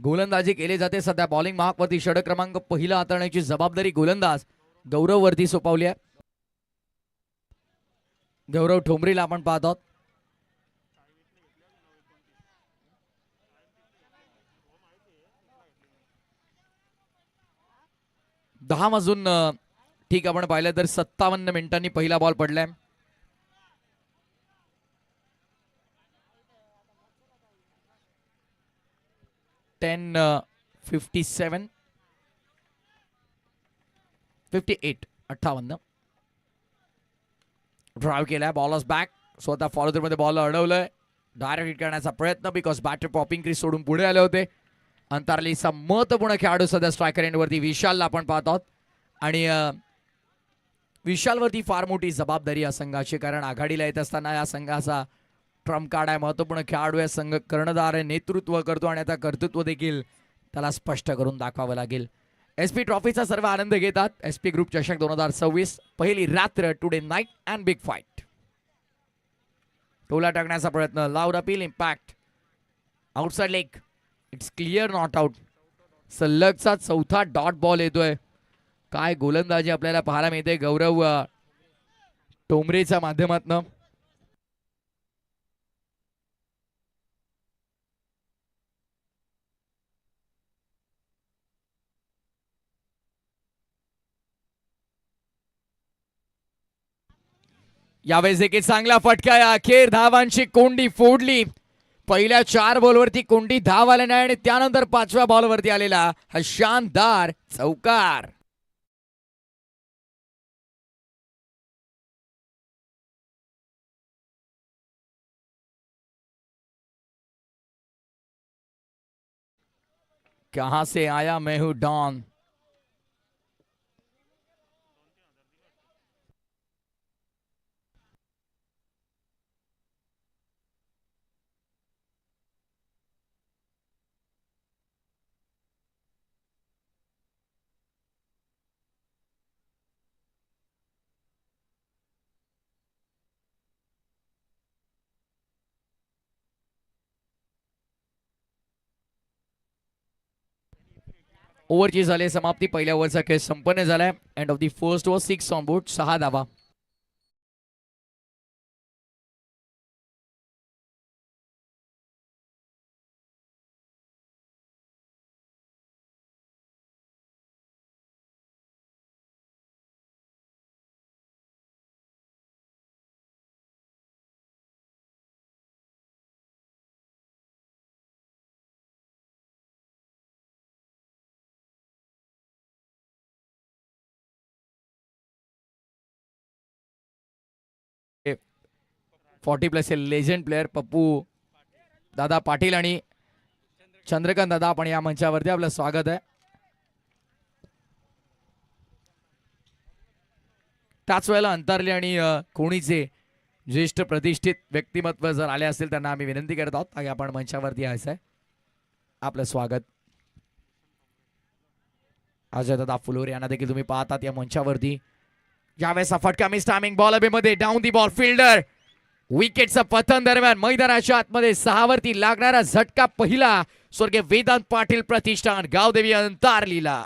गोलंदाजी केली जाते सध्या. बॉलिंग महागवरती षटक क्रमांक पहिला हाताळण्याची जबाबदारी गोलंदाज गौरव वरती सोपवली आहे. गौरव ठोंबरीला आपण पाहत आहोत. दहा वाजून ठीक आपण पाहिलं तर 57 मिनिटांनी पहिला बॉल पडलाय. टेन 57 58 58 ड्राईव्ह केलाय. Bowlers back. स्वतः फॉलो थ्रू मध्ये बॉल अडवलंय. डायरेक्ट हिट करण्याचा प्रयत्न बिकॉज बॅटर पॉपिंग क्रीज सोडून पुढे आले होते. अंतरलीचा महत्वपूर्ण खेळाडू सध्या स्ट्रायकर एंडवरती विशालला आपण पाहत आहोत. आणि विशालवरती फार मोठी जबाबदारी या संघाची, कारण आघाडीला येत असताना या संघाचा ट्रम्प कार्ड आहे. महत्वपूर्ण खेळाडू आहे. संघ कर्णधार आहे. नेतृत्व करतो आणि आता कर्तृत्व देखील त्याला स्पष्ट करून दाखवावं लागेल. SP ट्रॉफीचा सर्व आनंद घेतात. SP ग्रुप चषक 2026 पहिली रात्र today night and big fight. टोला टाकण्याचा प्रयत्न. Loud appeal. Impact outside leg. It's clear not out. सलगचा चौथा डॉट बॉल येतोय. काय गोलंदाजी आपल्याला पाहायला मिळते गौरव ठोंबरेच्या माध्यमातून. यावेळेस देखील चांगला फटका आहे. अखेर धावांची कोंडी फोडली. पहिल्या 4 बॉलवरती कोंडी धाव आले नाही आणि त्यानंतर 5व्या बॉलवरती आलेला हा शानदार चौकार. कहां से आया मैं हूं डॉन. ओव्हरची झाली समाप्ती. पहिल्या ओव्हरचा खेळ संपन्न झालाय. End of the first over. 6 on board. 6 धावा. +40 लेजंड प्लेअर पप्पू दादा पाटील आणि चंद्रकांत दादा आपण या मंचावरती. आपलं स्वागत आहे. त्याच वेळेला अंतरले आणि कोणीचे ज्येष्ठ प्रतिष्ठित व्यक्तिमत्व जर आले असतील त्यांना आम्ही विनंती करत आहोत की आपण मंचावरती यायचं आहे. आपलं स्वागत. अजय दादा फुलोरे यांना देखील तुम्ही पाहतात या मंचावरती. यावेळेस फटका मिस टायमिंग. बॉल अबेमध्ये डाऊन दी बॉल. फिल्डर विकेटचं पतन दरम्यान मैदानाच्या आतमध्ये 6 वरती लागणारा झटका पहिला. स्वर्गीय वेदांत पाटील प्रतिष्ठान गावदेवी अंतारलीला.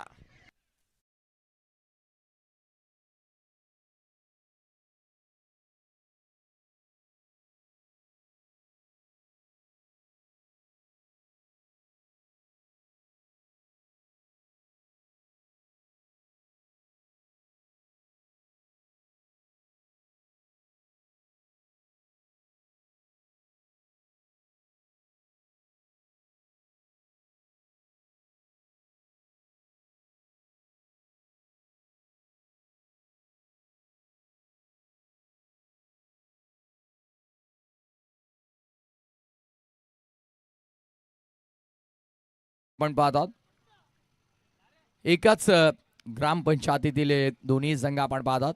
आपण पाहतात एकाच ग्रामपंचायतीतील दोन्ही संघ आपण पाहतात.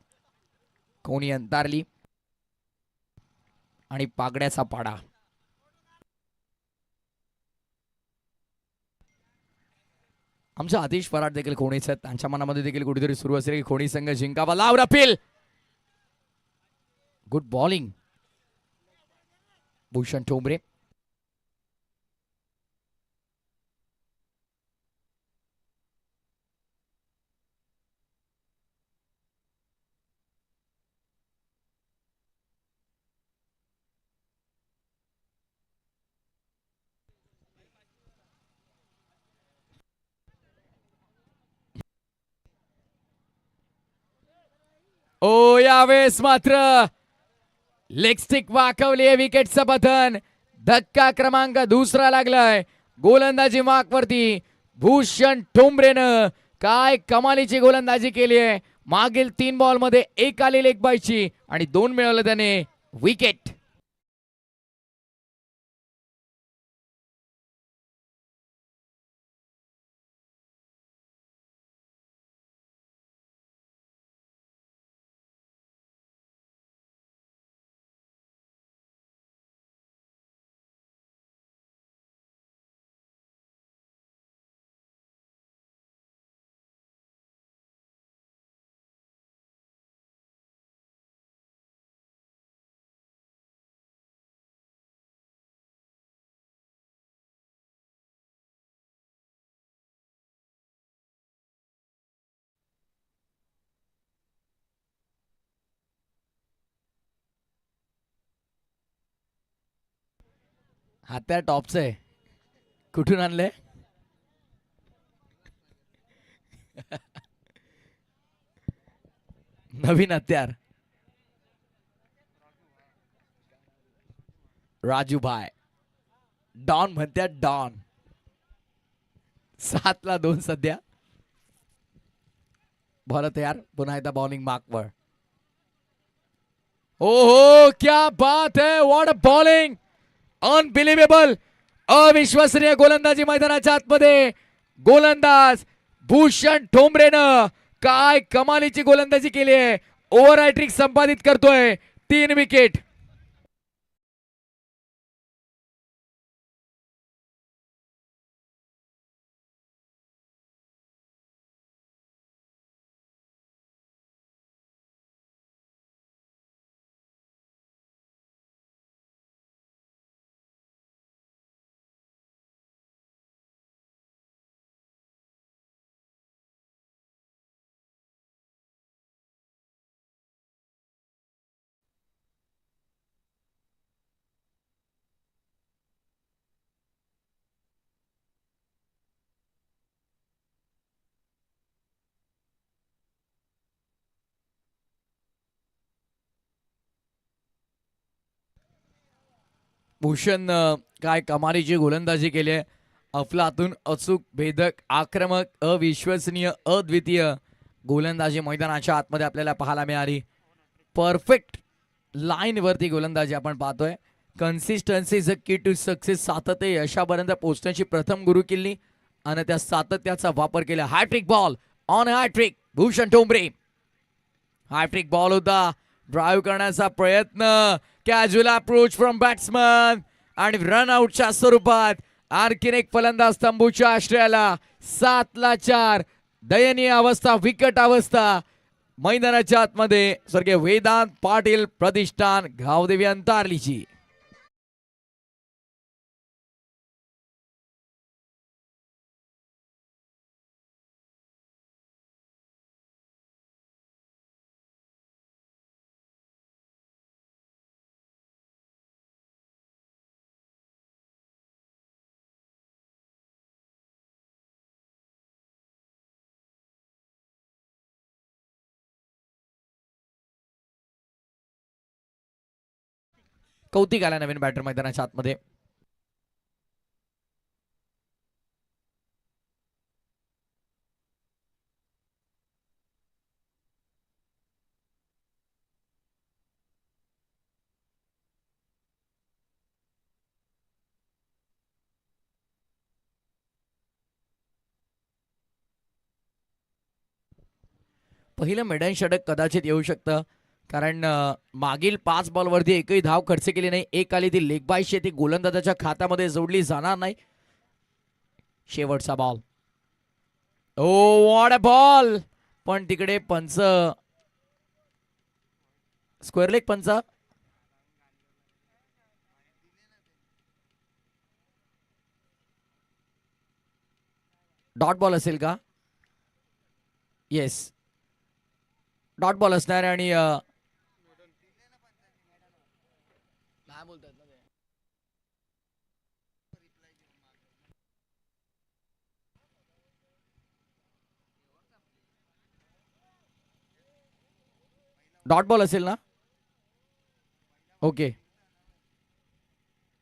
कोणी अंतारली आणि पागड्याचा पाडा. आमचा आतिश फराट देखील कोणीच आहेत. त्यांच्या मनामध्ये देखील कुठेतरी सुरू असेल की कोणी संघ जिंकावा. Loud appeal. Good bowling Bhushan Thombare. यावेळेस मात्र लेग स्टिक वाकवली आहे. विकेटचं पतन. धक्का क्रमांक दुसरा लागलाय. गोलंदाजी मार्क वरती भूषण ठोंबरेनं काय कमालीची गोलंदाजी केली आहे. मागील 3 बॉल मध्ये एक आली लेग बायची आणि 2 मिळवलं त्याने. विकेट. हात्या टॉपचं आहे. कुठून आणलंय? नवीन हत्यार. राजू भाई डॉन म्हणत्यात डॉन. 7ला 2 सध्या. बॉल तयार. पुन्हा एकदा बॉलिंग मार्कवर. ओहो क्या बात है. What a bowling. अनबिलिव्हेबल. अविश्वसनीय गोलंदाजी मैदानाच्या आतमध्ये. गोलंदाज भूषण ठोंबरेनं काय कमालीची गोलंदाजी केली आहे. ओव्हर हॅट्रिक संपादित करतोय. 3 विकेट. भूषण काय कमालीची गोलंदाजी केली आहे. अफलातून अचूक भेदक आक्रमक अविश्वसनीय अद्वितीय गोलंदाजी मैदानाच्या आतमध्ये आपल्याला पाहायला मिळाली. परफेक्ट लाईन वरती गोलंदाजी आपण पाहतोय. कन्सिस्टन्सी इज अ की टू सक्सेस. सातत्य यशापर्यंत पोहोचण्याची प्रथम गुरुकिल्ली आणि त्या सातत्याचा वापर केला. Hat-trick ball on hat-trick Bhushan Thombre. Hat-trick ball होता. ड्राईव्ह करण्याचा प्रयत्न. कॅज्युअल अप्रोच फ्रॉम बॅट्समन आणि रन आउटच्या स्वरूपात आणखीन एक फलंदाज तंबूच्या आश्रयाला. 7ला 4. दयनीय अवस्था. विकट अवस्था मैदानाच्या आतमध्ये. स्वर्गीय वेदांत पाटील प्रतिष्ठान गावदेवी अंतारलीची. कौतिक आला नवीन बॅटर मैदानाच्या आतमध्ये. पहिलं मेडन षटक कदाचित येऊ शकतं. कारण मागील 5 बॉलवरती एकही धाव खर्च केली नाही. एक आली ती लेग बायशी. ती गोलंदाजाच्या खात्यामध्ये जोडली जाणार नाही. शेवटचा ball. Oh what a ball. पण तिकडे पंच. स्क्वेअर लेग पंच. डॉट बॉल असेल का. येस डॉट बॉल असणार. आणि काय बोलतात ना ते. डॉट बॉल असेल ना. ओके,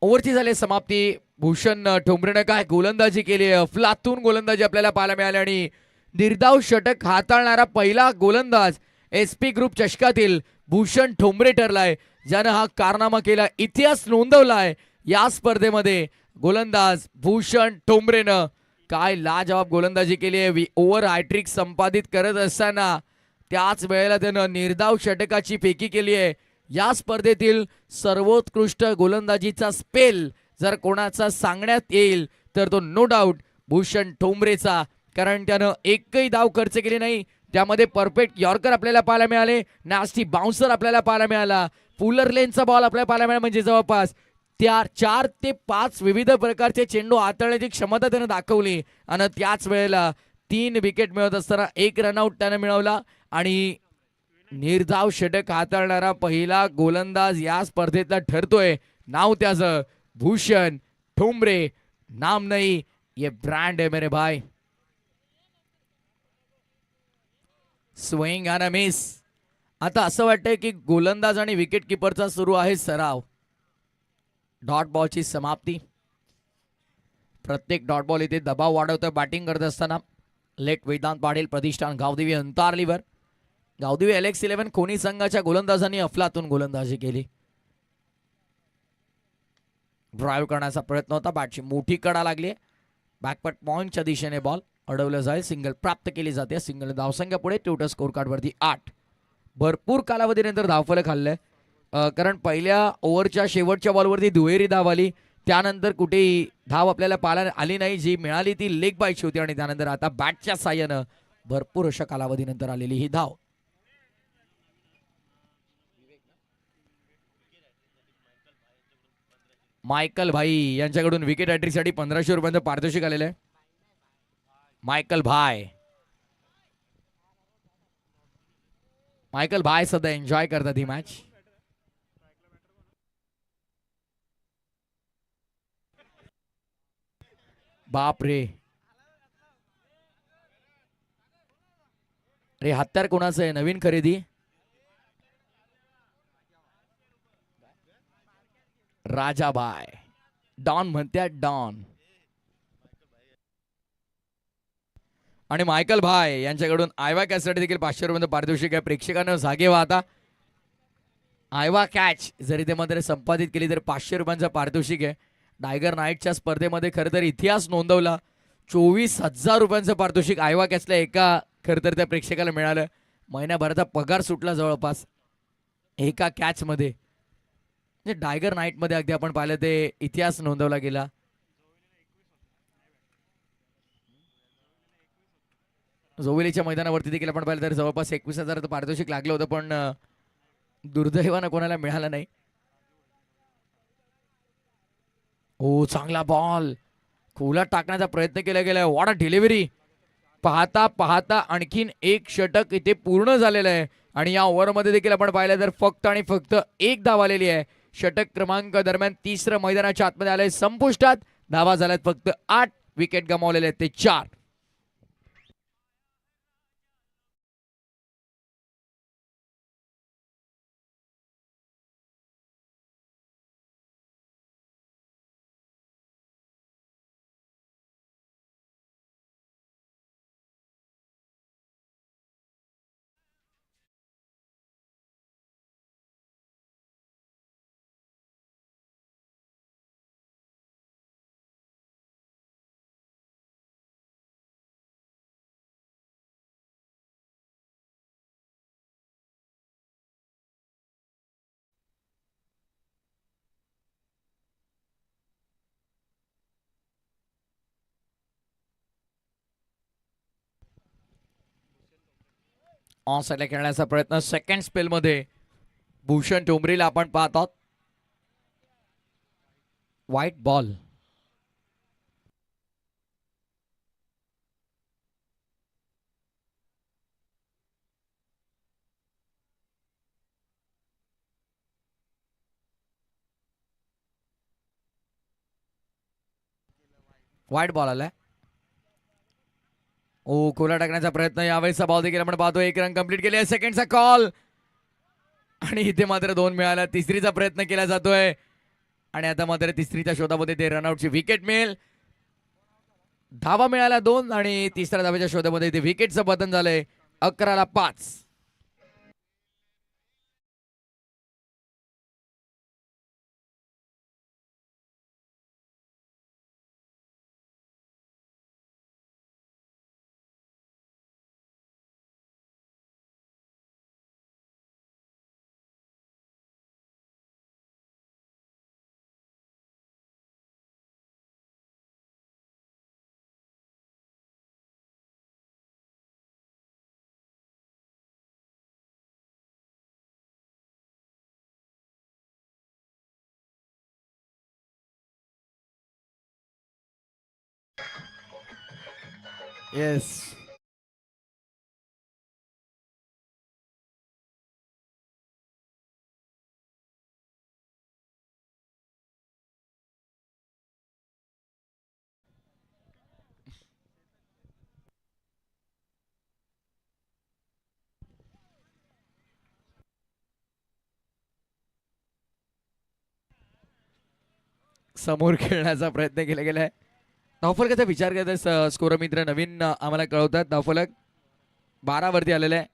ओव्हरची झाली समाप्ती. भूषण ठोंबरेनं काय गोलंदाजी केली, अफलातून गोलंदाजी आपल्याला पाहायला मिळाली आणि निर्धाव षटक हाताळणारा पहिला गोलंदाज SP ग्रुप चषकातील भूषण ठोंबरे ठरलाय, ज्यानं हा कारनामा केला, इतिहास नोंदवलाय या स्पर्धेमध्ये. गोलंदाज भूषण ठोंबरेनं काय लाजवाब गोलंदाजी केली आहे. ओव्हर हॅट्रिक संपादित करत असताना त्याच वेळेला त्यानं निर्धाव षटकाची फेकी केली आहे. या स्पर्धेतील सर्वोत्कृष्ट गोलंदाजीचा स्पेल जर कोणाचा सांगण्यात येईल तर तो नो डाऊट भूषण ठोंबरेचा, कारण त्यानं एकही धाव खर्च केली नाही. त्यामध्ये परफेक्ट यॉर्कर आपल्याला पाहायला मिळाले, नास्टी बाउन्सर आपल्याला पाहायला मिळाला, फुलर लेनचा बॉल आपल्याला पाहायला मिळाला. म्हणजे जवळपास 4 ते 5 विविध प्रकारचे चेंडू हाताळण्याची क्षमता त्यानं दाखवली आणि त्याच वेळेला 3 विकेट मिळत असताना 1 रनआउट त्यानं मिळवला आणि निर्धाव षटक हाताळणारा पहिला गोलंदाज या स्पर्धेतला ठरतोय. नाव त्याचं भूषण ठोंबरे. नाम नाही, ये ब्रँड है मेरे भाई. स्विंग आणि मिस. आता असं वाटतंय की गोलंदाज आणि विकेट किपरचा सुरू आहे सराव. डॉट बॉलची समाप्ती. प्रत्येक डॉट बॉल इथे दबाव वाढवतोय बॅटिंग करत असताना. लेट वेदांत पाटील, प्रतिष्ठान गावदेवी अंतारलीवर. गावदेवी LX11 कोणी संघाच्या गोलंदाजांनी अफलातून गोलंदाजी केली. ड्राईव्ह करण्याचा प्रयत्न होता, बॅटची मोठी कडा लागली. बॅकपट पॉइंटच्या दिशेने बॉल अडवलं जाईल, सिंगल प्राप्त केली जाते. सिंगल धावसंख्या पुढे टोटल स्कोर कार्ड वरती 8. भरपूर कालावधीनंतर धावफलक हल्लंय, कारण पहिल्या ओव्हरच्या शेवटच्या बॉलवरती दुहेरी धाव आली. त्यानंतर कुठेही धाव आपल्याला पाहायला आली नाही. जी मिळाली ती लेग बायची होती आणि त्यानंतर आता बॅटच्या साह्यानं भरपूर अशा कालावधीनंतर आलेली ही धाव. मायकल भाई यांच्याकडून विकेट हॅट्रिकसाठी 1500 रुपयांचं पारितोषिक आलेलं आहे. मायकल भाई सध्या एन्जॉय करतात ही मॅच. बाप रे, अरे हत्यार कोणाचं आहे? नवीन खरेदी राजाभाई. डॉन म्हणत्यात डॉन. आणि मायकल भाई यांच्याकडून आयवा कॅचसाठी देखील 500 रुपयांचं पारितोषिक आहे. प्रेक्षकांना जागे व्हा आता. आयवा कॅच जरी ते मात्र संपादित केली तर 500 रुपयांचं पारितोषिक आहे. टायगर नाईटच्या स्पर्धेमध्ये खरं तर इतिहास नोंदवला. 24,000 रुपयांचं पारितोषिक आयवा कॅचला एका खरं तर त्या प्रेक्षकाला मिळालं. महिन्याभराचा पगार सुटला जवळपास एका कॅचमध्ये. म्हणजे टायगर नाईटमध्ये अगदी आपण पाहिलं ते इतिहास नोंदवला गेला. जोवेलीच्या मैदानावरती देखील आपण पाहिलं तर जवळपास 21,000 पारितोषिक लागलं होतं, पण दुर्दैवानं कोणाला मिळालं नाही. हो, चांगला बॉल खोलात टाकण्याचा प्रयत्न केला गेलाय. What a delivery. पाहता पाहता आणखीन एक षटक इथे पूर्ण झालेलं आहे आणि या ओव्हरमध्ये देखील आपण पाहिलं तर फक्त आणि फक्त 1 धाव आलेली आहे. षटक क्रमांक दरम्यान तिसरं मैदानाच्या आतमध्ये आलंय संपुष्टात. धावा झाल्यात फक्त 8. विकेट गमावलेले आहेत ते 4. ऑन साईडला खेळण्याचा प्रयत्न सेकंड स्पेलमध्ये भूषण ठोंबरेला आपण पाहत आहोत. White ball. व्हाईट बॉल आलाय. ओ खोला टाकण्याचा प्रयत्न. यावेळेचा बॉल देखील आपण पाहतो. 1 रन कंप्लीट केले. सेकंडचा कॉल. आणि इथे मात्र 2 मिळाला. तिसरीचा प्रयत्न केला जातोय आणि आता मात्र तिसरीच्या शोधामध्ये ते रनआउटची विकेट मिळेल. धावा मिळाला 2 आणि तिसऱ्या धावेच्या शोधामध्ये ते विकेटचं पतन झालंय. 11-5. येस. समोर खेळण्याचा प्रयत्न केला गेलाय. धावफलकाचा विचार करता स्कोर मित्र नवीन आम्हाला कळवतात. धावफलक 12 वरती आलेला आहे.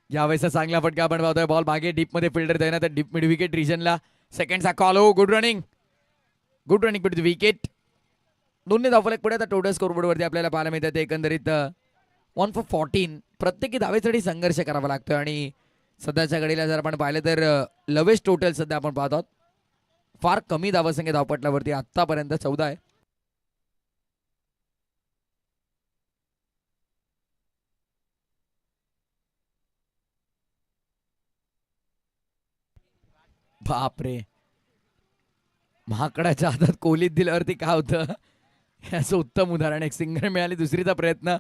यावेळेस चांगला फटका आपण पाहतोय. बॉल मागे डीप मध्ये फिल्डर देणार तर डीप मिड विकेट रिजनला सेकंडचा कॉल. हो, good running, good running to wicket. दोन्ही धावफलक पुढे आता टोटल स्कोरबोर्ड वरती आपल्याला पाहायला मिळतात. एकंदरीत 1 for 14 प्रत्येकी धावेसाठी संघर्ष करावा लागतोय आणि सध्याच्या घडीला जर आपण पाहिलं तर लवेस्ट टोटल सध्या आपण पाहत आहोत. फार कमी धावसंख्या धावपटलावरती आतापर्यंत 14 आहे. बापरे, महाकडाच्या हातात कोहलीत दिल्यावरती काय होतं याचं उत्तम उदाहरण. एक सिंगल मिळाली. दुसरीचा प्रयत्न.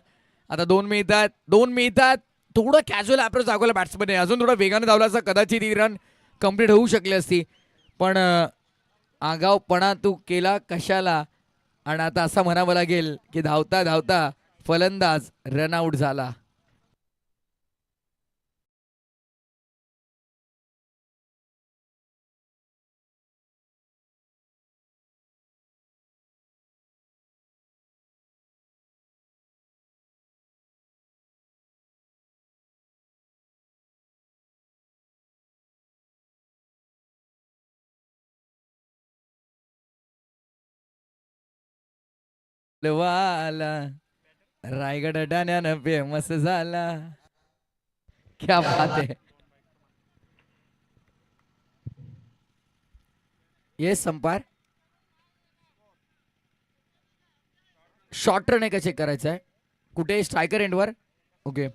आता 2 मिळतात, 2 मिळतात. थोडं कॅज्युअल अप्रोच दाखवला बॅट्समॅनने. अजून थोडं वेगाने धावला असता कदाचित ही रन कंप्लीट होऊ शकली असती. पण आगावपणा तू केला कशाला. आणि आता असं म्हणावं लागेल की धावता धावता फलंदाज रनआउट झाला. वाला रायगड अडाण्यानं फेमस झाला. क्या बात आहे. येस संपार. शॉर्ट रन आहे का चेक करायचं आहे. कुठे स्ट्रायकर एंडवर. ओके.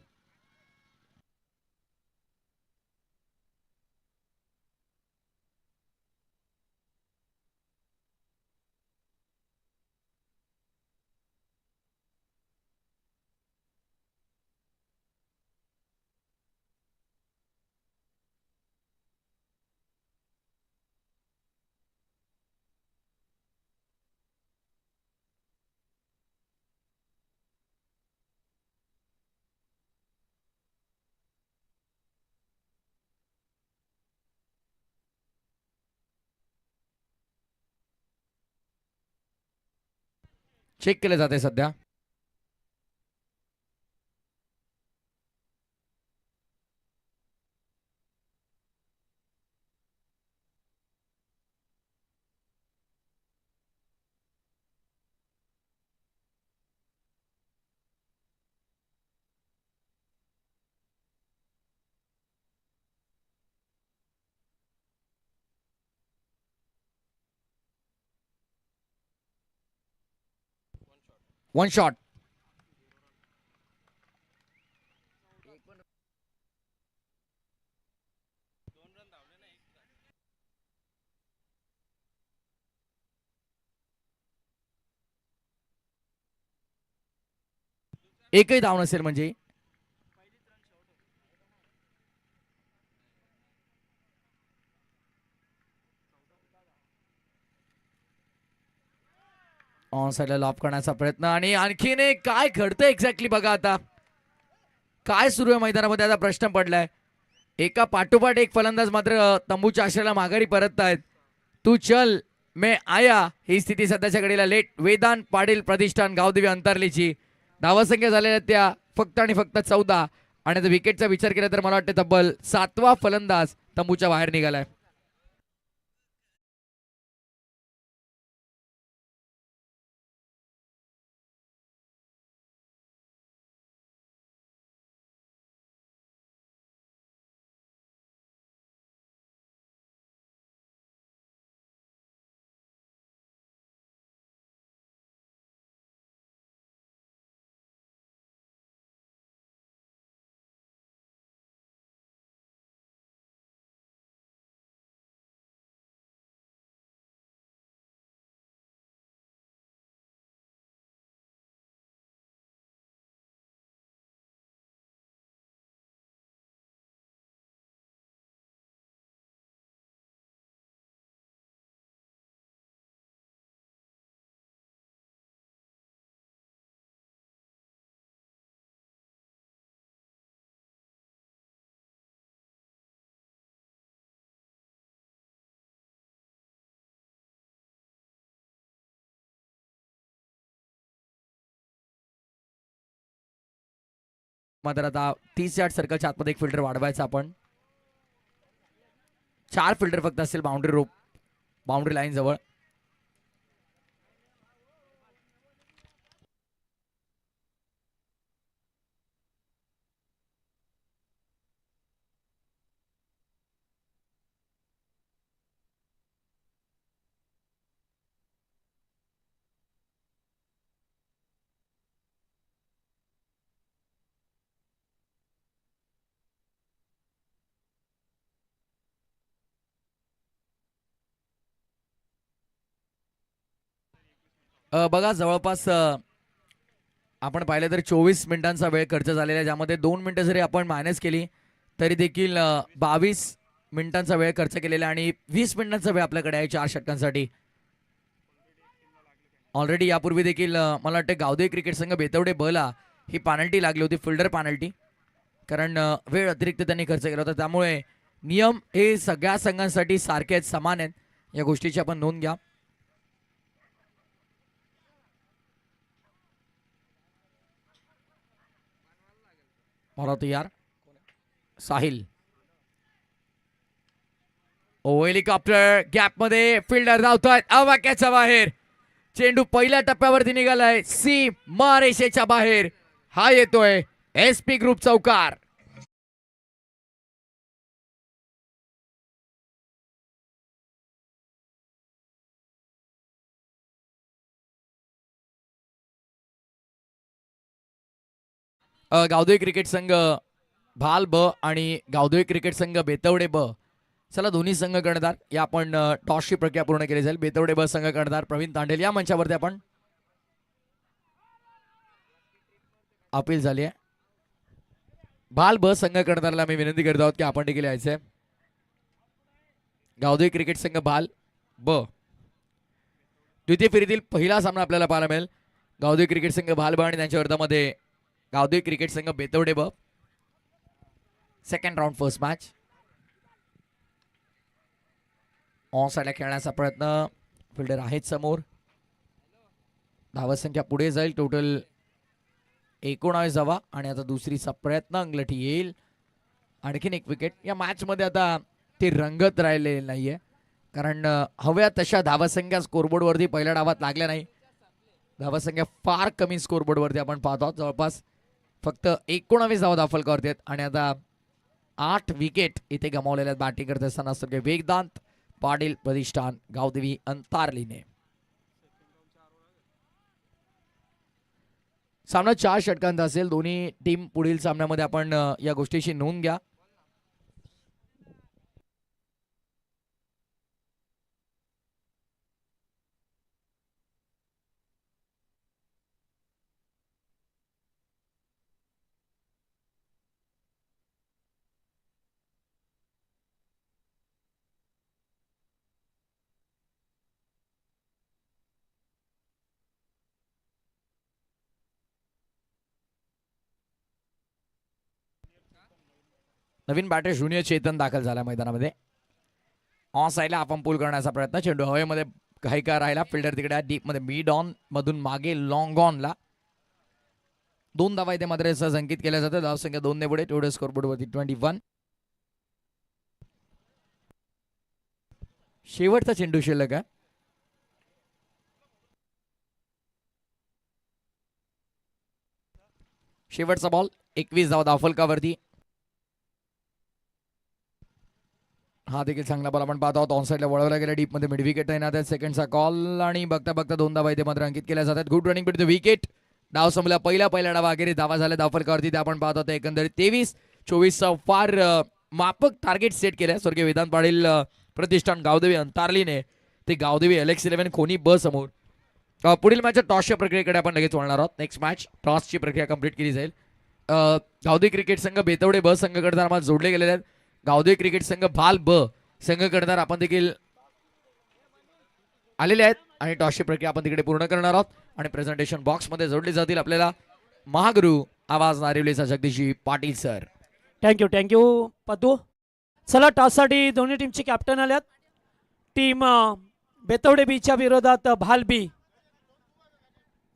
चेक केलं जाते सध्या. One shot. एकही धाव नसेल म्हणजे ऑन साईडला लॉप करण्याचा प्रयत्न आणि आणखीन एक काय घडतंय एक्झॅक्टली बघा आता काय सुरू आहे मैदानामध्ये आता प्रश्न पडलाय. एका पाठोपाठ एक फलंदाज मात्र तंबूच्या आश्रयाला माघारी परत आहेत. तू चल मे आया ही स्थिती सध्याच्या घडीला लेट वेदांत पाटील प्रतिष्ठान गावदेवी अंतरलीची. धावसंख्या झालेल्या त्या फक्त आणि फक्त 14 आणि विकेटचा विचार केला तर मला वाटतं तब्बल 7वा फलंदाज तंबूच्या बाहेर निघालाय. मात्र आता 30 यार्ड सर्कलच्या आतमध्ये एक फिल्डर वाढवायचा आपण. 4 फिल्डर फक्त असेल बाउंड्री लाईन जवळ. बघा जवळपास आपण पाहिलं तर 24 मिनिटांचा वेळ खर्च झालेला आहे, ज्यामध्ये 2 मिनिटं जरी आपण मायनस केली तरी देखील 22 मिनिटांचा वेळ खर्च केलेला आणि 20 मिनिटांचा वेळ आपल्याकडे आहे 4 षटकांसाठी. ऑलरेडी यापूर्वी देखील मला वाटतं गावदेवी क्रिकेट संघ बेतवडे बला ही पॅनल्टी लागली होती, फिल्डर पॅनल्टी, कारण वेळ अतिरिक्त त्यांनी खर्च केला होता. त्यामुळे नियम हे सगळ्या संघांसाठी सारखे आहेत, समान आहेत, या गोष्टीची आपण नोंद घ्या. मला यार साहिल हेलिकॉप्टर गॅप मध्ये फिल्डर धावतोय अवाक्याच्या बाहेर. चेंडू पहिल्या टप्प्यावरती निघालाय सी मारेशेच्या बाहेर. हा येतोय एसपी ग्रुप चौकार. गावदेवी क्रिकेट संघ भाल ब आणि गावदेवी क्रिकेट संघ बेतवडे ब, चला दोन्ही संघ कर्णधार या आपण टॉसची प्रक्रिया पूर्ण केली जाईल. बेतवडे ब संघ कर्णधार प्रवीण तांडेल या मंचावरती आपण अपील झाली आहे. भाल ब संघ कर्णधाराला मी विनंती करत आहोत की आपण देखील यायचंय. गावदेवी क्रिकेट संघ भाल ब, द्वितीय फेरीतील पहिला सामना आपल्याला पाहायला मिळेल. गावदेवी क्रिकेट संघ भाल ब आणि त्यांच्या विरोधामध्ये गावदेवी क्रिकेट संघ बेतवडे ब. Second round first match. On साईडला खेळण्याचा प्रयत्न, फिल्डर आहेत समोर. धावसंख्या पुढे जाईल, टोटल 19 धावा आणि आता दुसरीचा प्रयत्न अंगलठी येईल. आणखीन एक विकेट. या मॅच मध्ये आता ते रंगत राहिले नाहीये, कारण हव्या तशा धावसंख्या स्कोरबोर्ड वरती पहिल्या डावात लागल्या नाही. धावसंख्या फार कमी स्कोरबोर्ड वरती आपण पाहतो आहोत. जवळपास फक्त 19 धावा दाफलकावरती आहेत आणि आता 8 विकेट इथे गमावलेल्या बॅटिंग करत असताना सगळे वेदांत पाटील प्रतिष्ठान गावदेवी अंतारलीने. सामना 4 षटकांचा असेल. दोन्ही टीम पुढील सामन्यामध्ये आपण या गोष्टीची नोंद घ्या. नवीन बॅटर ज्युनियर चेतन दाखल झाला मैदानामध्ये. ऑन साईडला आपण पूल करण्याचा प्रयत्न. चेंडू हवेमध्ये काही का राहिला. फिल्डर तिकडे डीप मध्ये मिड ऑन मधून मागे लॉंग ऑनला 2 धावा इथे मात्र संकेत केल्या जातं. धावसंख्या 2 ने पुढे. तेवढे स्कोरबोर्ड वरती 21. शेवटचा चेंडू शिल्लक आहे. शेवटचा बॉल 21 धावा धावफलकावरती. हा देखील चांगला बॉल आपण पाहतो आहोत. ऑन साईडला वळवला गेला डीप मध्ये. मिड विकेट येणार सेकंडचा कॉल आणि बघता बघता 2 धावा इथे मात्र अंकित केल्या जातात. Good running bit the wicket. डाव संपला पहिल्या डावा अखेरीस धावा झाल्या धावफलकावरती. ते आपण पाहतो ते एकंदरीत 23-24 फार मापक टार्गेट सेट केलं स्वर्गीय वेदांत पाटील प्रतिष्ठान गावदेवी अंतारलीने. ते गावदेवी LX11 खोनी ब समोर. पुढील मॅचच्या टॉसच्या प्रक्रियेकडे आपण लगेच वळणार आहोत. नेक्स्ट मॅच टॉसची प्रक्रिया कंप्लीट केली जाईल. गावदेवी क्रिकेट संघ बेतवडे ब संघ करताना आम्हाला जोडले गेलेले आहेत. गावदेवी क्रिकेट संघ भाल ब संघ करताना आपण देखील आलेले आहेत आणि टॉसची प्रक्रिया आपण तिकडे पूर्ण करणार आहोत आणि प्रेझेंटेशन बॉक्स मध्ये जोडले जातील आपल्याला महागुरु आवाज नारिवलीचा जगदीशी पाटील सर. थँक्यू पतू. चला टॉससाठी दोन्ही टीमचे कॅप्टन आल्यात. टीम बेतवडे बीच्या विरोधात भाल बी.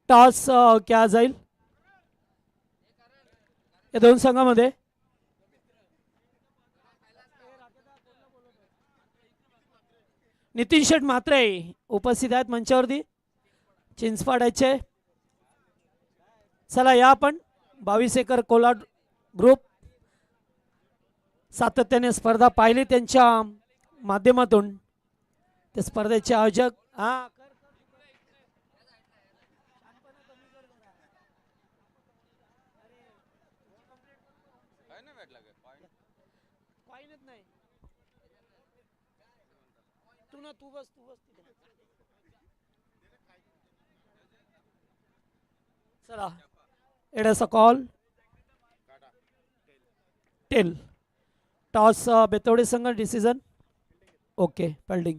टॉस क्या जाईल या दोन संघामध्ये. नितीन शेठ मात्रे उपस्थित आहेत मंचावरती चिंचपाड्याचे. चला या आपण 22 एकर कोलाड ग्रुप सातत्याने स्पर्धा पाहिली त्यांच्या माध्यमातून. ते स्पर्धेचे आयोजक तू बस चला एडाचा कॉल टेल. टॉस बेतवडे संघ डिसिजन ओके फिल्डिंग.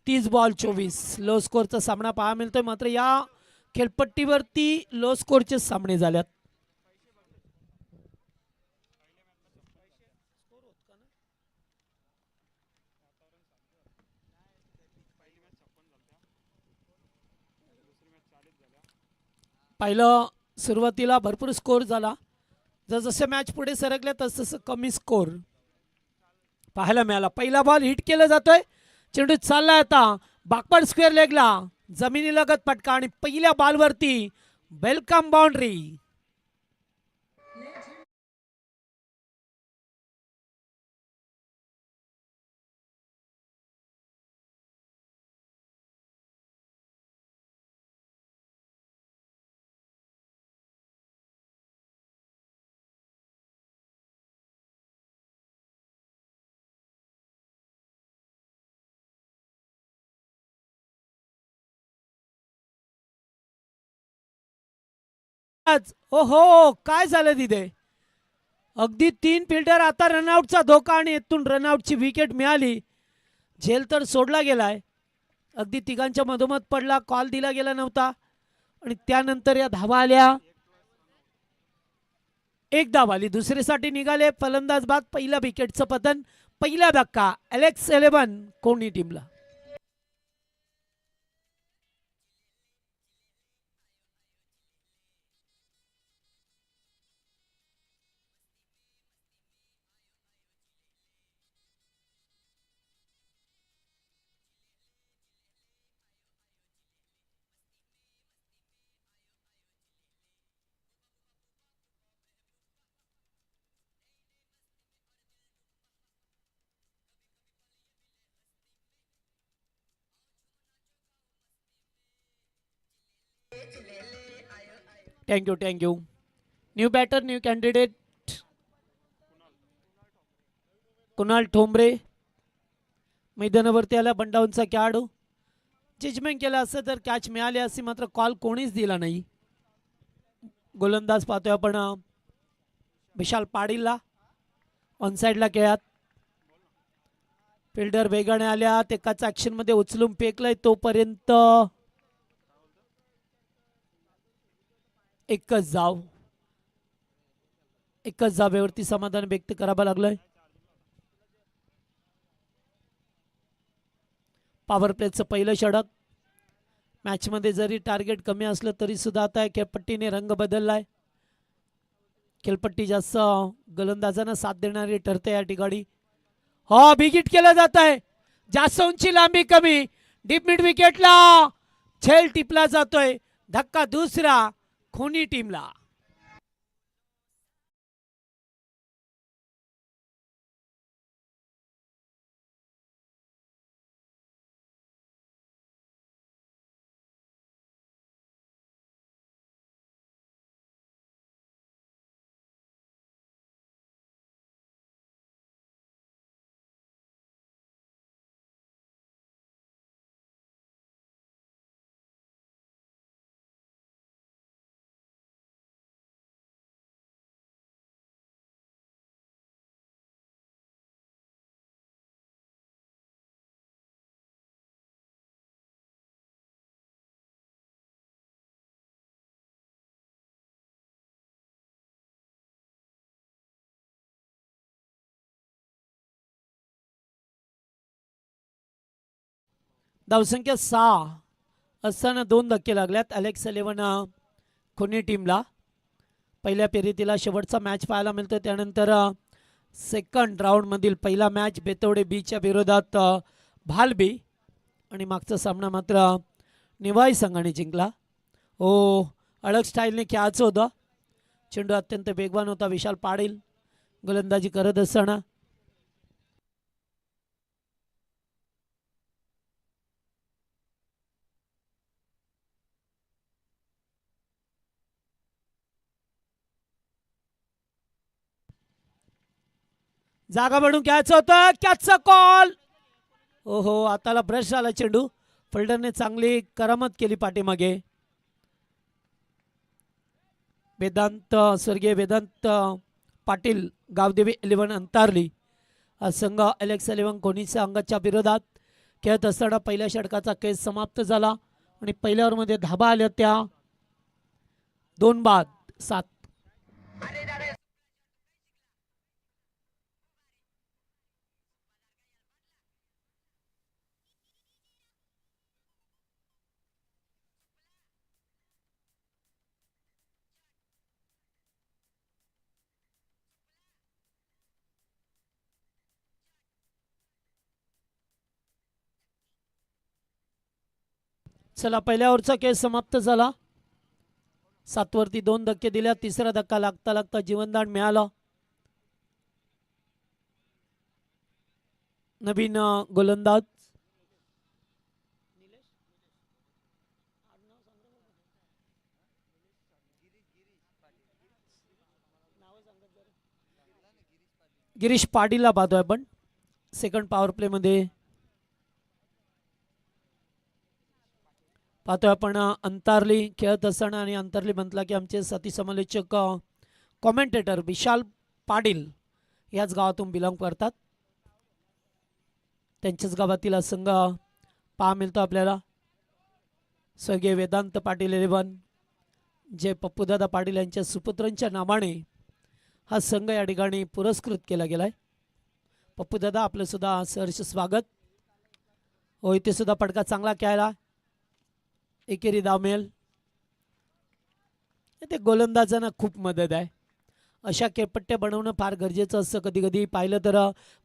तीस बॉल 24 लो स्कोरचा सामना पाहायला मिळतोय. मात्र या खेळपट्टीवरती लो स्कोरचे सामने झाल्यात. पहिलं सुरुवातीला भरपूर स्कोर झाला. जसजसे मॅच पुढे सरकले तसतसं कमी स्कोर पाहायला मिळाला. पहिला बॉल हिट केला जातोय. चेंडू चाललाय आता बाकपड स्क्वेअर लेगला जमिनीलगत फटका आणि पहिल्या बॉलवरती वेलकम बाउंड्री. आज ओहो काय झालं तिथे. अगदी 3 फिल्डर आता रनआउटचा धोका आणि इथून रनआउटची विकेट मिळाली. झेल तर सोडला गेलाय. अगदी तिघांच्या मधोमध पडला. कॉल दिला गेला नव्हता आणि त्यानंतर या धावा आल्या. एक धाव आली. दुसरीसाठी निघाले फलंदाज बाद. पहिल्या विकेटचं पतन. पहिला धक्का एलेक्स 11 कोणी टीमला. Thank you. New batter new candidate Kunal Thombre मैदानावरती आला. बंडाऊनचा खेळाडू. जजमेंट केलं असं तर कॅच मिळाली असती, मात्र कॉल कोणीच दिला नाही. गोलंदाज पाहतोय आपण विशाल पाडीलला ऑन साईडला खेळात. फिल्डर वेगाने आल्या. एकाच ऍक्शन मध्ये उचलून फेकलंय. तोपर्यंत एकच जावेवरती समाधान व्यक्त करावं लागलंय. पॉवर प्लेचं पहिलं षटक. मॅच मध्ये जरी टार्गेट कमी असलं तरी सुद्धा आता खेळपट्टीने रंग बदललाय. खेळपट्टी जास्त गोलंदाजांना साथ देणारी ठरते या ठिकाणी. हो बिग हिट केलं जात आहे. जास्त उंची लांबी कमी. डीप मिड विकेटला झेल टिपला जातोय. धक्का दुसरा खोनी टीमला. धावसंख्या 6 असताना 2 धक्के लागल्यात एलेक्स 11 खोनी टीमला. पहिल्या फेरीतीला शेवटचा मॅच पाहायला मिळतो. त्यानंतर सेकंड राऊंड मधील पहिला मॅच बेतवडे बीच्या विरोधात भालबी आणि मागचा सामना मात्र निवाई संघाने जिंकला. हो अडक स्टाईलने खेळायचं होतं. चेंडू अत्यंत वेगवान होता. विशाल पाडील गोलंदाजी करत असताना जागा बनून घ्यायचं होतं. कॅचचा कॉल. ओहो आताला ब्रश झाला चेंडू. फिल्डरने चांगली करामत केली पाठीमागे. स्वर्गीय वेदांत पाटील गावदेवी 11 अंतारली हा संघ एलेक्स 11 कोणीच्या अंगाच्या विरोधात खेळत असताना पहिल्या षटकाचा खेळ समाप्त झाला आणि पहिल्या ओव्हरमध्ये धाबा आल्या त्या 2 बाद 7. चला पहिल्या ओव्हरचा खेळ समाप्त झाला. 7 वरती 2 धक्के दिल्या. तिसरा धक्का लागता लागता जीवनदान मिळालं. नवीन गोलंदाज गिरीश पाटीलला पाहतोय आपण सेकंड पॉवर प्ले मध्ये. पाहतोय आपण अंतरली खेळत असताना, आणि अंतरली म्हटलं की आमचे साथी समालोचक कॉमेंटेटर विशाल पाटील याच गावातून बिलॉंग करतात. त्यांच्याच गावातील हा संघ पहा मिळतो आपल्याला. स्वर्गीय वेदांत पाटील 11 जे पप्पूदादा पाटील यांच्या सुपुत्रांच्या नावाने हा संघ या ठिकाणी पुरस्कृत केला गेला आहे. पप्पूदादा आपलं सुद्धा सहर्ष स्वागत. हो, इथे सुद्धा पडका चांगला खेळला, एकेरी धाव मिळेल. ते गोलंदाजांना खूप मदत आहे. अशा खेळपट्ट्या बनवणं फार गरजेचं असतं कधी कधी पाहिलं तर,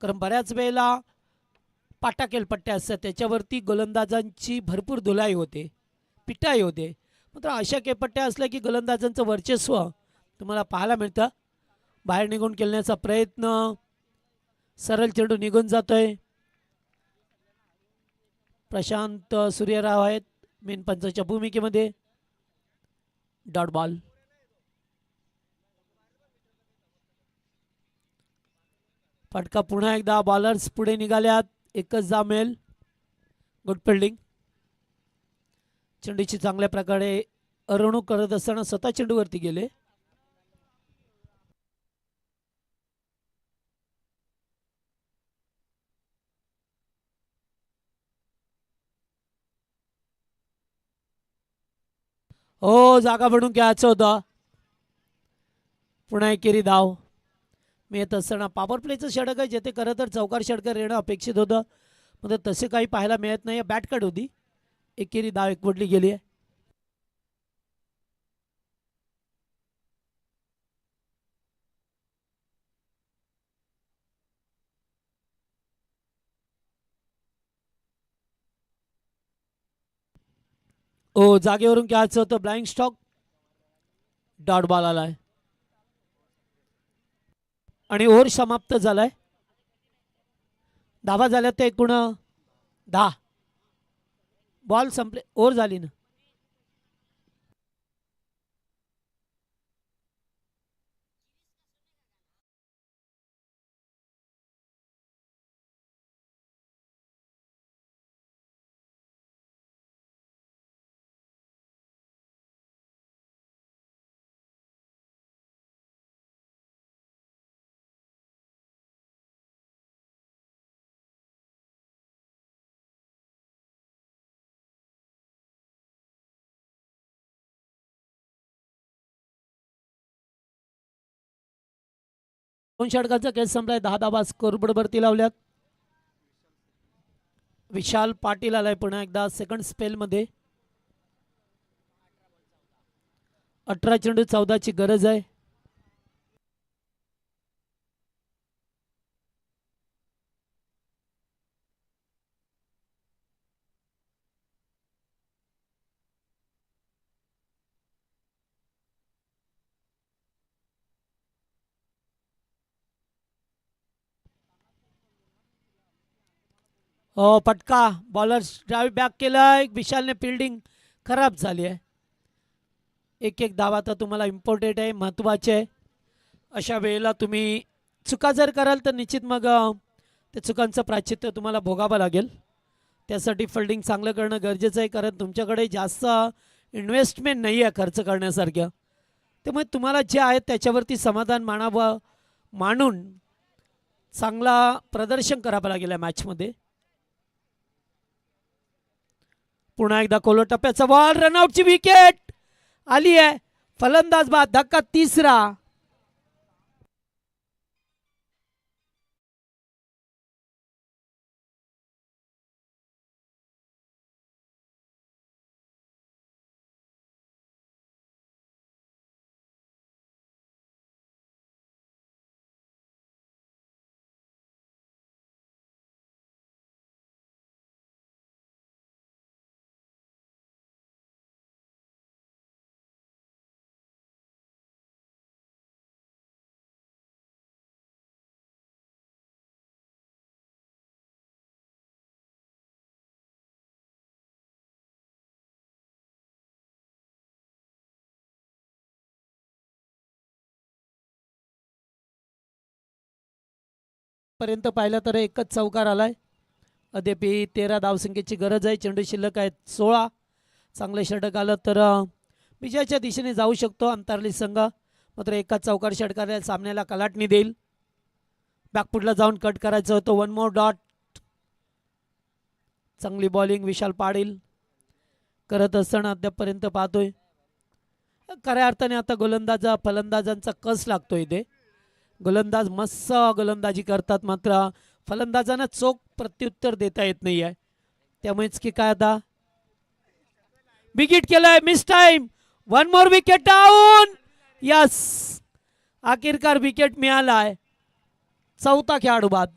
कारण बऱ्याच वेळेला पाटा खेळपट्ट्या असतात त्याच्यावरती गोलंदाजांची भरपूर धुलाई होते, पिटाई होते. मात्र अशा खेळपट्ट्या असल्या की गोलंदाजांचं वर्चस्व तुम्हाला पाहायला मिळतं. बाहेर निघून खेळण्याचा प्रयत्न, सरळ चेंडू निघून जातोय. प्रशांत सूर्यराव आहेत मेन पंचाच्या भूमिकेमध्ये. Dot ball. फटका पुन्हा एकदा बॉलर्स पुढे निघाल्यात. एकच धाव मिळेल. Good fielding. चेंडूची चांगल्या प्रकारे अडवणूक करत असताना स्वतः चेंडूवरती गेले. हो, जागा बनवून घ्यायचं होतं. पुन्हा एकेरी धाव. मी येत असताना पॉवर प्लेचं षटक आहे, जेथे खरं तर चौकार षटकर येणं अपेक्षित होतं, म्हणजे तसे काही पाहायला मिळत नाही. बॅट कट होती. एकेरी धाव एकवटली गेली आहे. ओ, जागेवरून घ्यायचं होतं. Blind stock. डॉट बॉल आलाय आणि ओव्हर समाप्त झालाय. धावा झाल्या ते एकूण 10. बॉल संपले, ओव्हर झाली ना. दोन षटकांचा खेळ संपलाय. 10 धावा स्कोरबोर्डवरती लावल्यात. विशाल पाटील आलाय पुन्हा एकदा सेकंड स्पेलमध्ये. 18 चेंडू 14ची गरज आहे. फटका. बॉलर ड्राईव्ह बॅक केलाय. विशालने फिल्डिंग खराब झाली आहे. एक धावा तर तुम्हाला इम्पॉर्टंट आहे, महत्त्वाचे आहे. अशा वेळेला तुम्ही चुका जर कराल तर निश्चित मग त्या चुकांचं प्रायश्चित्त तुम्हाला भोगावं लागेल. त्यासाठी फिल्डिंग चांगलं करणं गरजेचं आहे, कारण तुमच्याकडे जास्त इन्व्हेस्टमेंट नाही आहे खर्च करण्यासारख्या. त्यामुळे तुम्हाला जे आहे त्याच्यावरती समाधान मानावं, मानून चांगला प्रदर्शन करावं लागेल या मॅचमध्ये. पुन्हा एकदा कोलो टप्प्याचा बॉल. रनआउटची विकेट आली आहे. फलंदाज बाद. धक्का तिसरा. पर्यंत पाहिलं तर एकच चौकार आलाय. अद्याप 13 धावसंख्येची गरज आहे. चेंडू शिल्लक आहेत 16. चांगलं षटक आलं तर विजयाच्या दिशेने जाऊ शकतो अंतरली संघ. मात्र एका चौकार षटकाने सामन्याला कलाटणी देईल. बॅकफुटला जाऊन कट करायचं होतं. One more dot. चांगली बॉलिंग विशाल पाटील करत असताना अद्यापपर्यंत पाहतोय. खऱ्या अर्थाने आता फलंदाजांचा कस लागतोय इथे. गोलंदाज मस्त गोलंदाजी करतात, मात्र फलंदाजांना चोख प्रत्युत्तर देता येत नाही आहे. त्यामुळेच की काय आता विकेट केलंय. Miss time. One more wicket down. Yes, आखिरकार विकेट मिळालाय. चौथा खेळाडू बाद.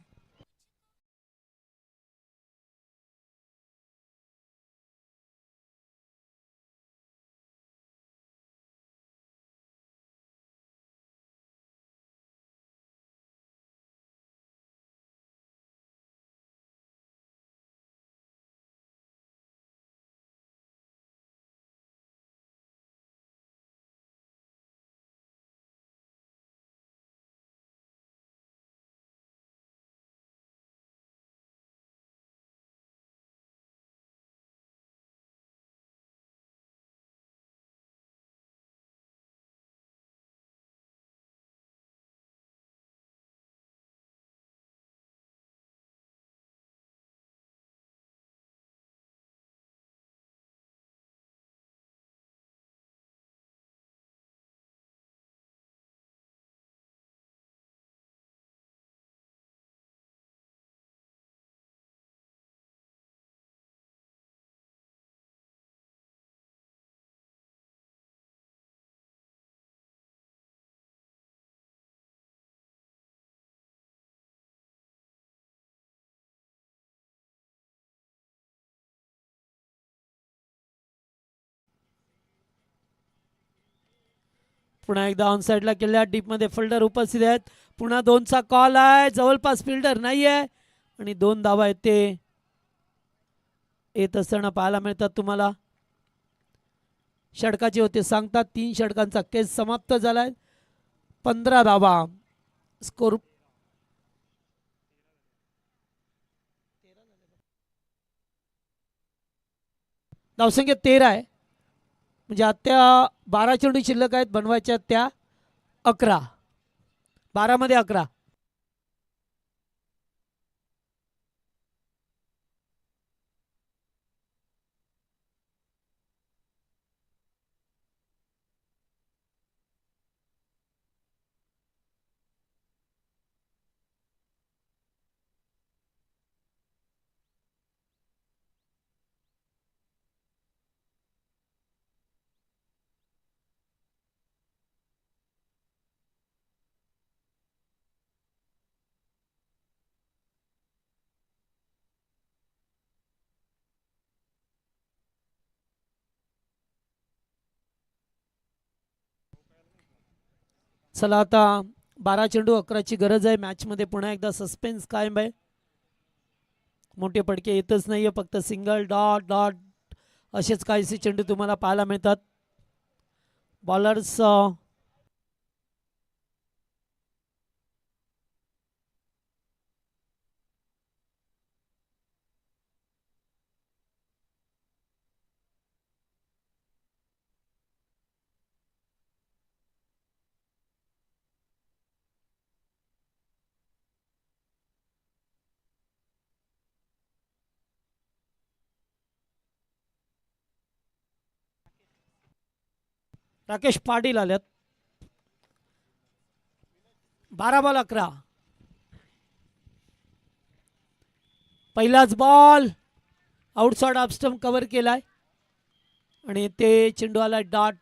पुन्हा एकदा ऑन साईडला केल्या. डीपमध्ये फिल्डर उपस्थित आहेत. पुन्हा 2चा कॉल आहे. जवळपास फिल्डर नाही आहे आणि 2 धावा आहेत ते येत असताना पाहायला मिळतात तुम्हाला. षटकाचे होते सांगतात. 3 षटकांचा केस समाप्त झालाय. 15 धावा स्कोर. धावसंख्या 13 आहे. म्हणजे आता 12 चेंडू शिल्लक आहेत बनवायच्या त्या 11. 12 मध्ये 11. चला आता 12 चेंडू 11ची गरज आहे. मॅचमध्ये पुन्हा एकदा सस्पेन्स कायम आहे. मोठे पडके येतच नाहीये. फक्त सिंगल डॉट डॉट असेच काहीसे चेंडू तुम्हाला पाहायला मिळतात. बॉलर्स राकेश पाटील आल्यात. 12 बॉल 11. पहिलाच ball outside off stump cover केलाय आणि ते चेंडू आला डॉट.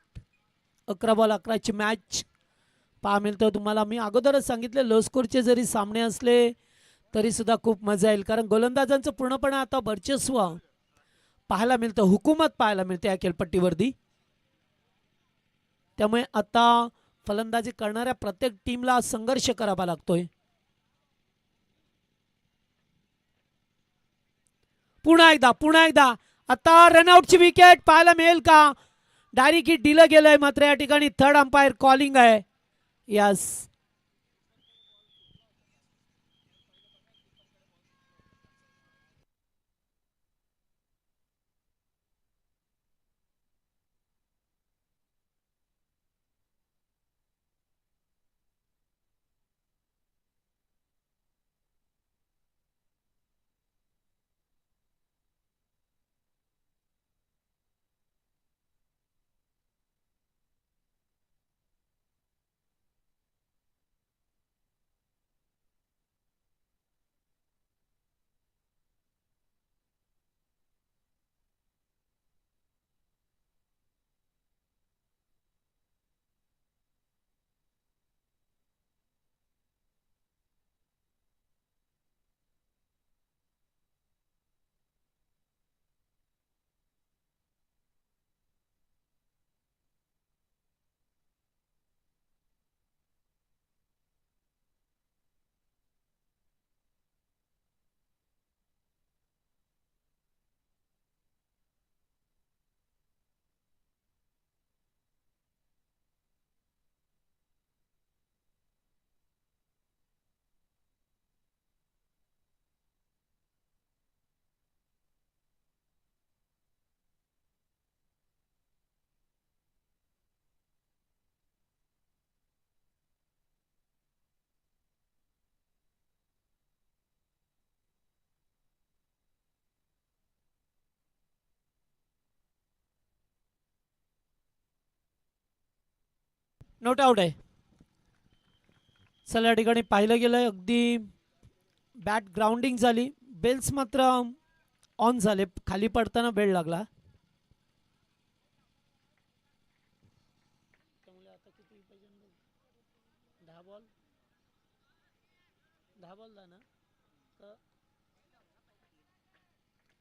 11 बॉल 11ची मॅच पहा मिळतं तुम्हाला. मी अगोदरच सांगितलं लो स्कोरचे जरी सामने असले तरी सुद्धा खूप मजा येईल, कारण गोलंदाजांचं पूर्णपणे आता वर्चस्व पाहायला मिळतं. हुकूमत पाहायला मिळते या खेळपट्टीवरती. त्यामुळे आता फलंदाजी करणाऱ्या प्रत्येक टीमला संघर्ष करावा लागतोय. पुन्हा एकदा आता रनआउटची विकेट पाहायला मिळेल का? डायरेक्ट हिट दिलं गेलंय, मात्र या ठिकाणी थर्ड अंपायर कॉलिंग आहे. यस, नॉट आउट आहे. चला या ठिकाणी पाहिलं गेलं अगदी बॅट ग्राउंडिंग झाली, बेल्स मात्र ऑन झाले, खाली पडताना बेल लागला.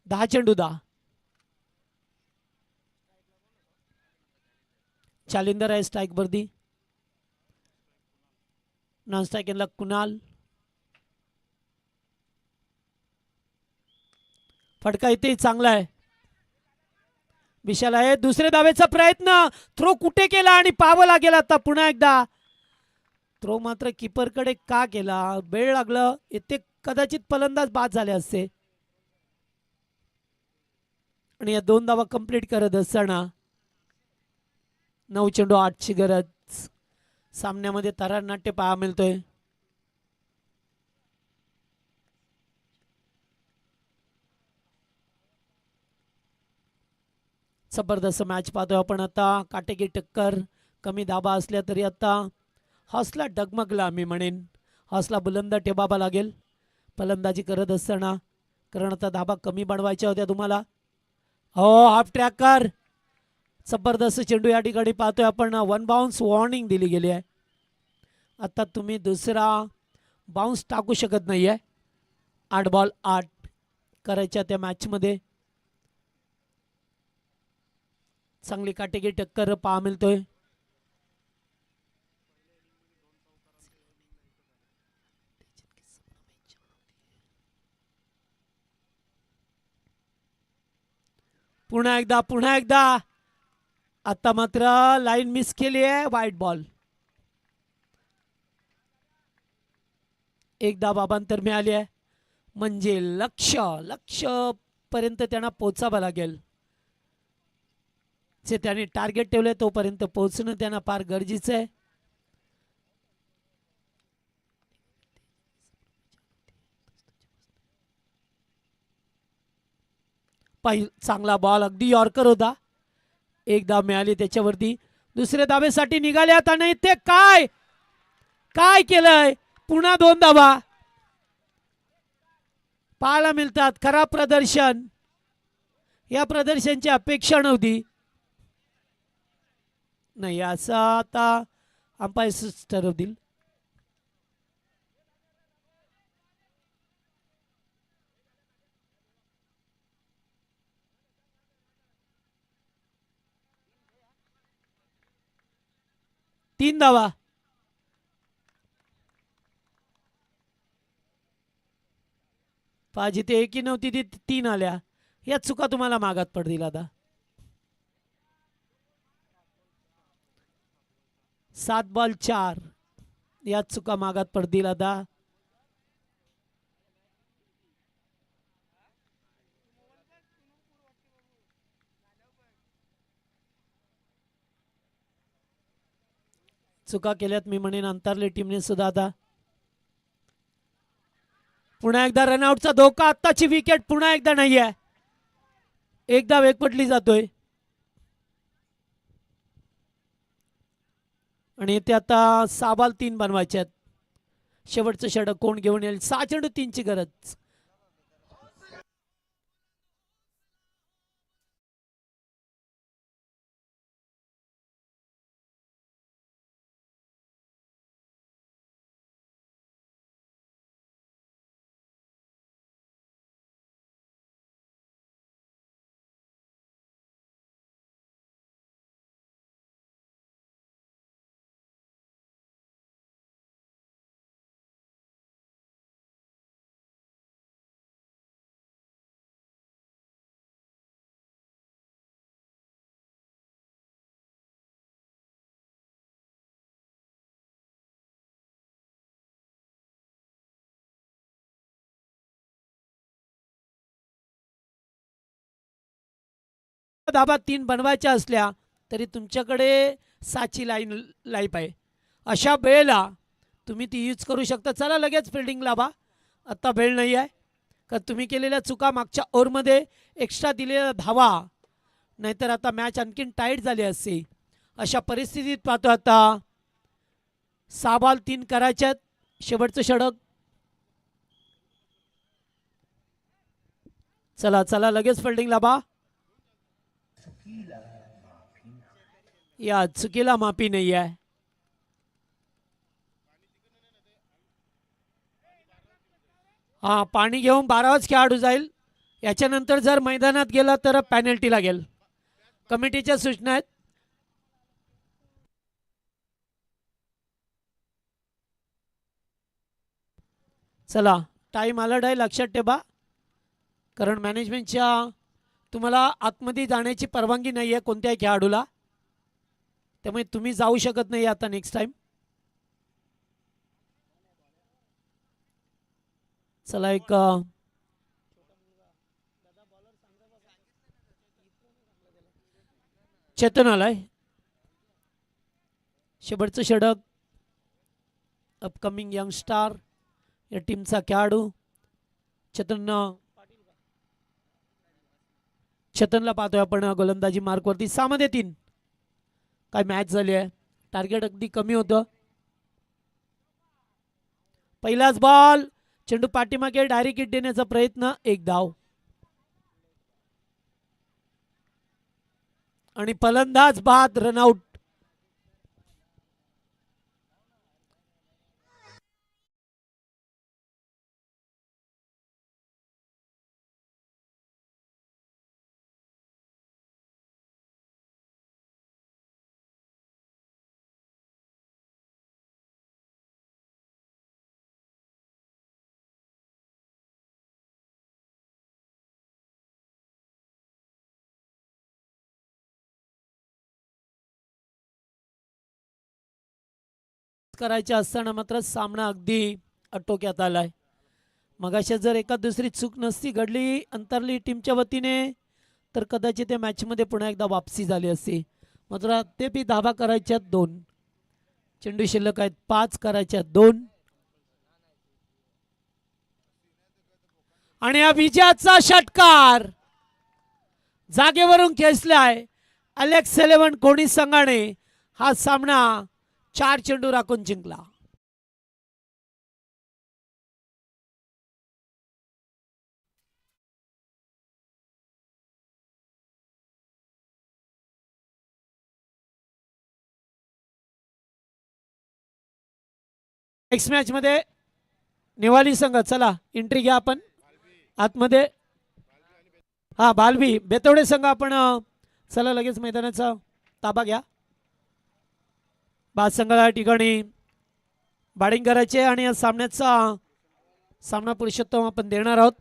दहा चेंडू 10. चालिंदर आहे स्ट्राईक वरती. नॉन स्ट्राईक यांना कुणाल. फटका इथे चांगला आहे. विशाल आहे. दुसरे धावेचा प्रयत्न, थ्रो कुठे केला आणि पाहावं लागेल आता पुन्हा एकदा. थ्रो मात्र कीपरकडे का केला, बेळ लागलं, इथे कदाचित फलंदाज बाद झाले असते. आणि या 2 धावा कंप्लीट करत असताना 9 चेंडू 8ची गरज. सामन्यामध्ये तरारनाट्य पाहायला मिळतोय. जबरदस्त मॅच पाहतोय आपण आता. काटेकी टक्कर, कमी धाबा असल्या तरी आता हौसला डगमगला मी म्हणेन. हौसला बुलंद ठेवावा लागेल फलंदाजी करत असताना, कारण आता धाबा कमी बनवायच्या होत्या तुम्हाला. हो, हाफ ट्रॅकर. जबरदस्त चेंडू या ठिकाणी पाहतोय आपण. 1 बाउन्स वॉर्निंग दिली गेली आहे. आता तुम्ही दुसरा बाउन्स टाकू शकत नाही आहे. 8 बॉल 8 करायच्या त्या मॅचमध्ये. चांगली काटेकी टक्कर पाहा मिळतोय. पुन्हा एकदा आता मात्र लाईन मिस केली आहे. वाईट बॉल. एकदा बाबांतर मिळाली आहे, म्हणजे लक्ष पर्यंत त्यांना पोहोचावं लागेल. जे त्यांनी टार्गेट ठेवले तोपर्यंत पोहोचणं त्यांना फार गरजेचं आहे. चांगला बॉल, अगदी यॉर्कर होता. एक धाव मिळाली त्याच्यावरती. दुसऱ्या धावेसाठी निघाले आता. नाही ते काय केलंय. पुन्हा 2 धावा पाहायला मिळतात. खराब प्रदर्शन. या प्रदर्शनची अपेक्षा नव्हती. नाही असं आता अंपायर ठरवतील. तीन धावा. जिथे एकही नव्हती ती 3 आल्या. या चुका तुम्हाला मागात पडतील आता. 7 बॉल 4 या चुका मागात पडतील आता. चुका केल्यात मी म्हणेन अंतरले टीमने सुद्धा आता. पुन्हा एकदा रनआउटचा धोका. आत्ताची विकेट पुन्हा एकदा नाही आहे. एकदा वेगपटली जातोय आणि ते आता 6 बॉल 3 बनवायचे आहेत. शेवटचं षटक कोण घेऊन येईल. 6 चेंडू 3ची गरज. धाबा 3 बनवायच्या असल्या तरी तुमच्याकडे 6ची लाईफ आहे. अशा वेळेला तुम्ही ती यूज करू शकता. चला लगेच फिल्डिंग लावा. आता वेळ नाही आहे का तुम्ही केलेल्या चुका मागच्या ओव्हरमध्ये एक्स्ट्रा दिलेल्या धावा, नाहीतर आता मॅच आणखीन टाईट झाली असती. अशा परिस्थितीत पाहतो आता 6 बॉल 3 करायचे आहेत. शेवटचं षटक. चला चला लगेच फिल्डिंगला बा. या चुकीला माफी नाही आहे. हा पाणी घेऊन 12वाच खेळाडू जाईल. याच्यानंतर जर मैदानात गेला तर पेनल्टी लागेल. कमिटीच्या सूचना आहेत. चला टाइम आला आहे लक्षात ठेवा. कारण मॅनेजमेंटच्या तुम्हाला आतमध्ये जाण्याची परवानगी नाही आहे कोणत्याही खेळाडूला. त्यामुळे तुम्ही जाऊ शकत नाही आता नेक्स्ट टाइम. चला एक चेतन आलाय. शेवटचं षटक. अपकमिंग यंग स्टार या टीमचा खेळाडू चेतनला पाहतोय आपण गोलंदाजी मार्कवरती. 6 मध्ये 3 काय मॅच झाली आहे. टार्गेट अगदी कमी होतं. पहिलाच बॉल. चेंडू पाठीमागे डायरेक्ट हिट देण्याचा प्रयत्न. 1 धाव. आणि फलंदाज बाद रनआउट. करायचे असताना मात्र सामना अगदी आटोक्यात आलाय. मगाशी जर एका दुसरी चूक नसती घडली अंतरली टीमच्या वतीने तर कदाचित त्या मॅचमध्ये पुन्हा एकदा वापसी झाली असती. मात्र ते बी धावा करायच्यात 2. चेंडू शिल्लक आहेत 5 करायच्यात 2. आणि या विजयाचा षटकार जागेवरून खेचलाय अलेक्स 11 कोणी संघाने. हा सामना 4 चेंडू राखून जिंकला. नेक्स्ट मॅच मध्ये निवाली संघ. चला एंट्री घ्या आपण आतमध्ये. हा बालवी बेतवडे संघ आपण. चला लगेच मैदानाचा ताबा घ्या. बाद संघाला ठिकाणी बॅटिंग करायचे आणि या सामन्याचा सामना पुरुषोत्तम आपण देणार आहोत.